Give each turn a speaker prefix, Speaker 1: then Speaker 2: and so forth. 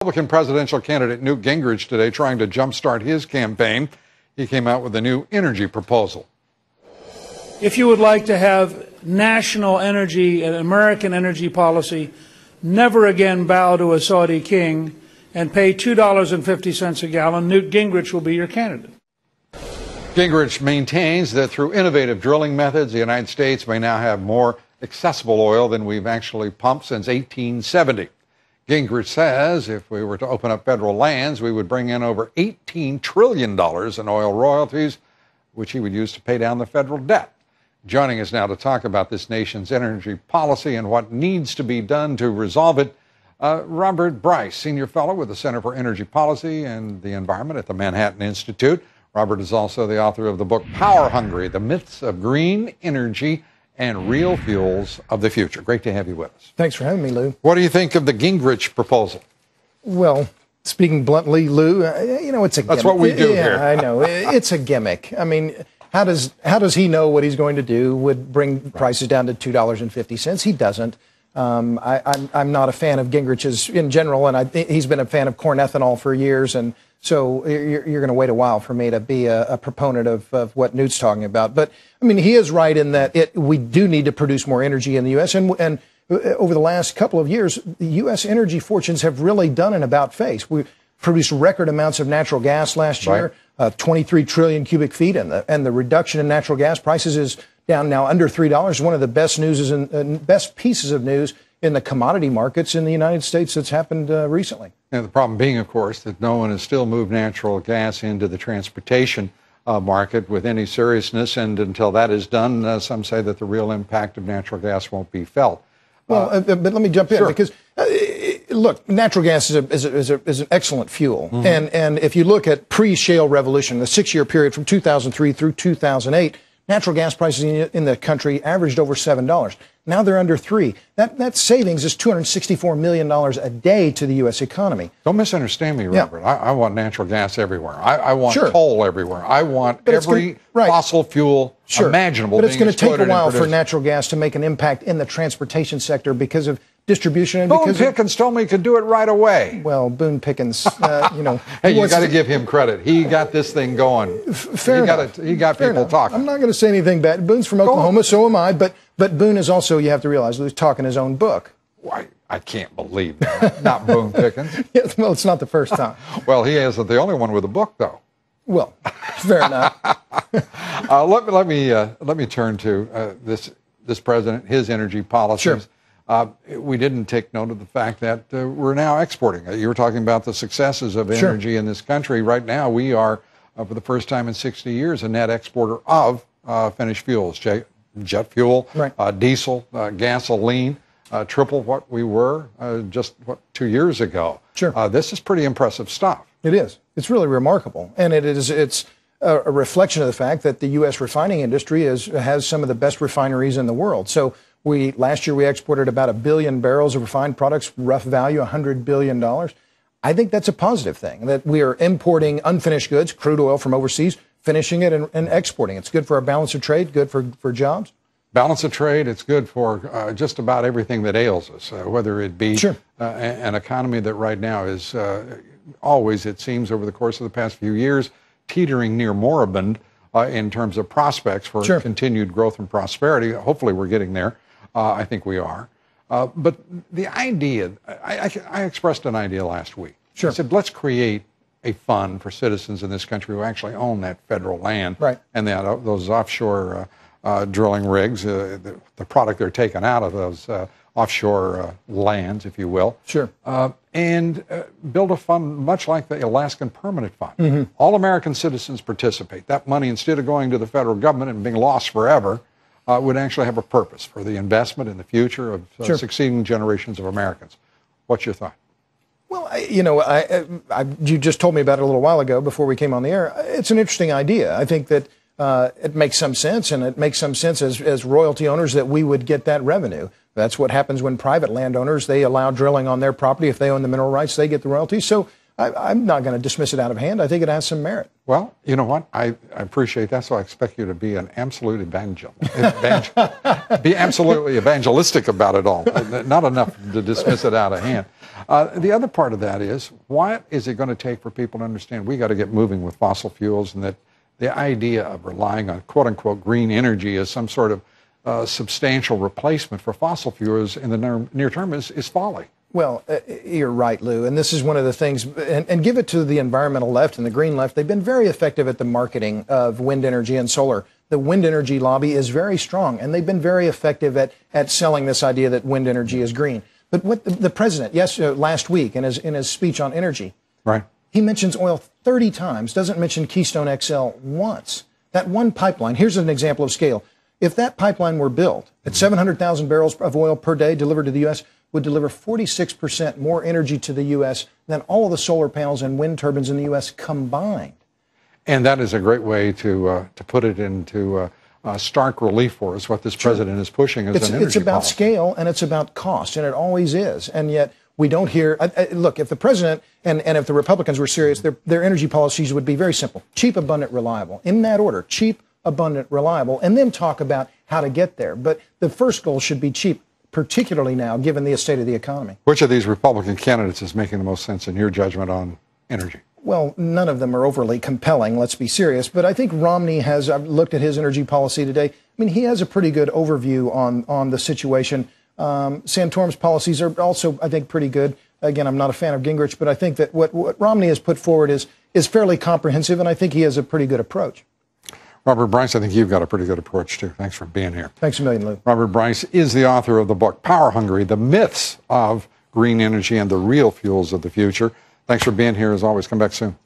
Speaker 1: Republican presidential candidate Newt Gingrich today trying to jumpstart his campaign. He came out with a new energy proposal.
Speaker 2: If you would like to have national energy and American energy policy, never again bow to a Saudi king and pay $2.50 a gallon, Newt Gingrich will be your candidate.
Speaker 1: Gingrich maintains that through innovative drilling methods, the United States may now have more accessible oil than we've actually pumped since 1870. Gingrich says if we were to open up federal lands, we would bring in over $18 trillion in oil royalties, which he would use to pay down the federal debt. Joining us now to talk about this nation's energy policy and what needs to be done to resolve it, Robert Bryce, Senior Fellow with the Center for Energy Policy and the Environment at the Manhattan Institute. Robert is also the author of the book Power Hungry, The Myths of Green Energy and Real Fuels of the Future. Great to have you with us.
Speaker 3: Thanks for having me, Lou.
Speaker 1: What do you think of the Gingrich proposal?
Speaker 3: Well, speaking bluntly, Lou, it's a gimmick.
Speaker 1: That's what we do here.
Speaker 3: I know. It's a gimmick. I mean, how does he know what he's going to do would bring prices down to $2.50? He doesn't. I'm not a fan of Gingrich's in general, and I think he's been a fan of corn ethanol for years, and so you're going to wait a while for me to be a proponent of what Newt's talking about. But, I mean, he is right in that we do need to produce more energy in the U.S., and over the last couple of years, the U.S. energy fortunes have really done an about-face. We produced record amounts of natural gas last year, 23 trillion cubic feet, and the reduction in natural gas prices is down now under $3. One of the best news and best pieces of news in the commodity markets in the United States that's happened recently.
Speaker 1: And the problem being, of course, that no one has still moved natural gas into the transportation market with any seriousness, and until that is done, some say that the real impact of natural gas won't be felt.
Speaker 3: Well, but let me jump in because, look, natural gas is an excellent fuel. Mm-hmm. And if you look at pre-shale revolution, the 6-year period from 2003 through 2008, natural gas prices in the country averaged over $7. Now they're under $3. That savings is $264 million a day to the U.S. economy.
Speaker 1: Don't misunderstand me, Robert. Yeah. I want natural gas everywhere. I want coal everywhere. I want every fossil fuel imaginable.
Speaker 3: But it's going to take a while for natural gas to make an impact in the transportation sector because of distribution. And
Speaker 1: Boone Pickens told me he could do it right away.
Speaker 3: Well, Boone Pickens,
Speaker 1: Hey, you got to give him credit. He got this thing going.
Speaker 3: Fair enough.
Speaker 1: He got people talking.
Speaker 3: I'm not going to say anything bad. Boone's from Oklahoma, so am I. But Boone is also, you have to realize, he's talking his own book.
Speaker 1: Why? I can't believe that. Not Boone Pickens.
Speaker 3: Yeah, well, it's not the first time.
Speaker 1: Well, he isn't the only one with a book, though.
Speaker 3: Well, fair enough.
Speaker 1: Let me turn to this president, his energy policies.
Speaker 3: Sure.
Speaker 1: We didn't take note of the fact that we're now exporting. You were talking about the successes of energy in this country. Right now, we are, for the first time in 60 years, a net exporter of finished fuels, jet fuel, diesel, gasoline, triple what we were just 2 years ago.
Speaker 3: Sure.
Speaker 1: This is pretty impressive stuff.
Speaker 3: It is. It's really remarkable. And it's a reflection of the fact that the U.S. refining industry has some of the best refineries in the world. So last year we exported about 1 billion barrels of refined products, rough value $100 billion. I think that's a positive thing, that we are importing unfinished goods, crude oil from overseas, finishing it and exporting. It's good for our balance of trade, good for jobs.
Speaker 1: Balance of trade, it's good for just about everything that ails us, whether it be an economy that right now is always, it seems, over the course of the past few years, teetering near moribund in terms of prospects for continued growth and prosperity. Hopefully we're getting there. I think we are. But the idea, I expressed an idea last week. I said, let's create a fund for citizens in this country who actually own that federal land and those offshore drilling rigs, the product they're taking out of those offshore lands, if you will. And build a fund much like the Alaskan Permanent Fund. Mm-hmm. All American citizens participate. That money, instead of going to the federal government and being lost forever, would actually have a purpose for the investment in the future of succeeding generations of Americans. What's your thought?
Speaker 3: Well, you just told me about it a little while ago before we came on the air. It's an interesting idea. I think that it makes some sense, and it makes some sense as royalty owners that we would get that revenue. That's what happens when private landowners, they allow drilling on their property. If they own the mineral rights, they get the royalties. So I'm not going to dismiss it out of hand. I think it has some merit.
Speaker 1: Well, you know what? I appreciate that, so I expect you to be an absolute be absolutely evangelistic about it all. Not enough to dismiss it out of hand. The other part of that is, what is it going to take for people to understand we got to get moving with fossil fuels, and that the idea of relying on quote-unquote green energy as some sort of substantial replacement for fossil fuels in the near term is folly?
Speaker 3: Well, you're right, Lou. And this is one of the things, and give it to the environmental left and the green left. They've been very effective at the marketing of wind energy and solar. The wind energy lobby is very strong, and they've been very effective at selling this idea that wind energy is green. But what the president, last week in his speech on energy,
Speaker 1: right,
Speaker 3: he mentions oil 30 times, doesn't mention Keystone XL once. That one pipeline, here's an example of scale. If that pipeline were built at 700,000 barrels of oil per day delivered to the U.S., would deliver 46% more energy to the U.S. than all of the solar panels and wind turbines in the U.S. combined.
Speaker 1: And that is a great way to put it into stark relief for us, what this president is pushing as an energy
Speaker 3: It's about
Speaker 1: policy.
Speaker 3: scale, and it's about cost, and it always is. And yet we don't hear, look, if the president and if the Republicans were serious, their energy policies would be very simple: cheap, abundant, reliable. In that order: cheap, abundant, reliable, and then talk about how to get there. But the first goal should be cheap, particularly now, given the state of the economy.
Speaker 1: Which of these Republican candidates is making the most sense in your judgment on energy?
Speaker 3: Well, none of them are overly compelling, let's be serious. But I think Romney has, I've looked at his energy policy today. I mean, he has a pretty good overview on the situation. Santorum's policies are also, I think, pretty good. Again, I'm not a fan of Gingrich, but I think that what Romney has put forward is fairly comprehensive, and I think he has a pretty good approach.
Speaker 1: Robert Bryce, I think you've got a pretty good approach, too. Thanks for being here.
Speaker 3: Thanks a million, Lou.
Speaker 1: Robert Bryce is the author of the book, Power Hungry: The Myths of Green Energy and the Real Fuels of the Future. Thanks for being here, as always. Come back soon.